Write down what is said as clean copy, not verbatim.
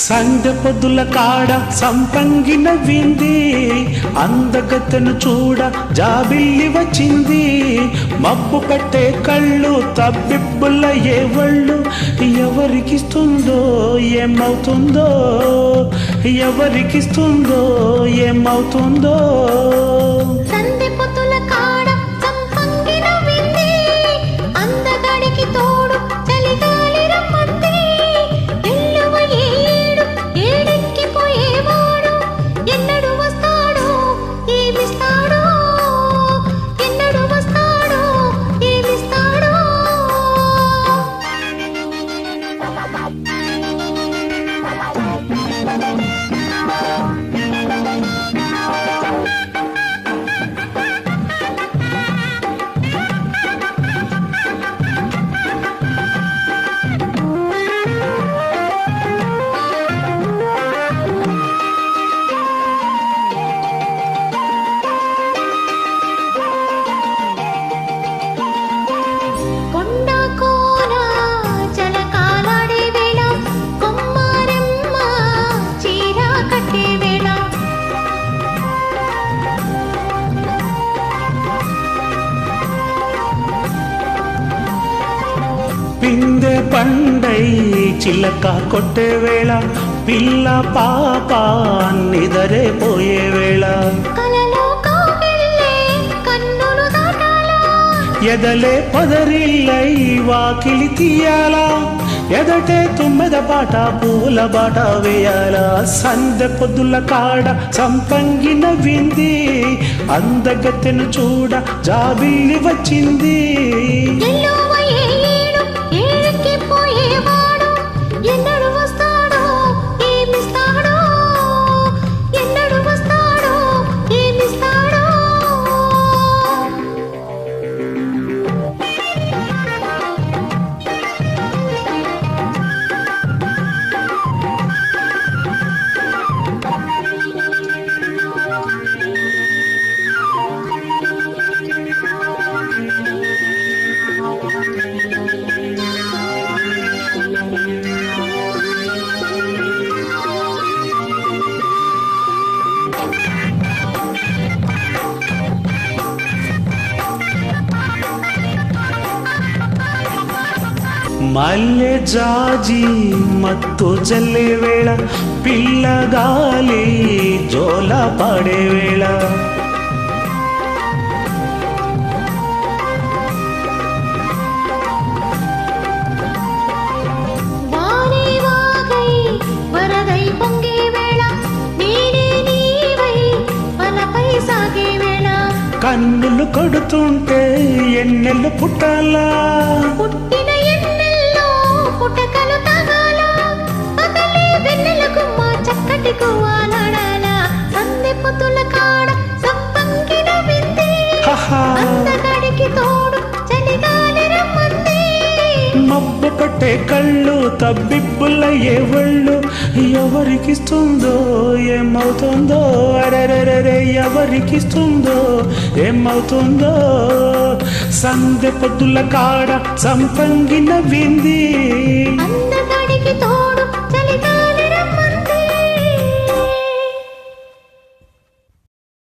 సందె పొద్దుల కాడ సంపంగిన వింది అందగతను చూడ జాబిల్లి వచ్చింది మబ్బు పట్టే కళ్ళు తబ్బిబ్బుల ఏ ఒళ్ళు ఎవరికిస్తుందో ఏమవుతుందో ఎవరికిస్తుందో ఏమవుతుందో సందె పొద్దుల కాడ సంపంగిన వింది అందగాడికి తోడు చలిగాలి రమ్మంది ఎల్లువ ఏడు ఏడెక్కిపోయేవాడు ఎన్నడు వస్తాడో ఏమిస్తాడో ఎన్నడు వస్తాడో ఏమిస్తాడో పిందె పండై చిలక కొట్టే వేళ పిల్ల పాప నిదరే పోయే వేళ ఎదలే పొదరిల్లై వాకిలి తీయాలా ఎదటే తుమ్మెద పాట పూల బాట వేయాలా సందె పొద్దుల కాడ సంపంగిన వింది అందగత్తెను చూడ జాబిల్లి వచ్చింది ఎన్నడు వస్తాడో ఏమిస్తాడో ఎన్నడు వస్తాడో ఏమిస్తాడో మల్లె జాజి మత్తు జల్లే వేళ పిల్లగాలి జోల పడే వేళ వరదై పొంగే వేళ నేనే నీవై వలపై సాగే వేళ కన్నులు కొడుతుంటే ఎన్నెళ్ళు పుట్టాలా పుట్టిన ఎన్నెల్లో పుటకలు తగాల పగలే వెన్నెలకు మా చక్కటి కువ్వాలాడాల సందె పొద్దుల కాడ సంపంగిన వింది అందగాడికి తోడు చలిగాలి రమ్మంది మబ్బు పట్టే కళ్ళు తబ్బిబ్బుల ఏ ఒళ్ళు ఎవరికిస్తుందో ఏమవుతుందో అరెరెరె ఎవరికిస్తుందో ఏమవుతుందో సందె పొద్దుల కాడ సంపంగిన వింది అందగాడికి తోడు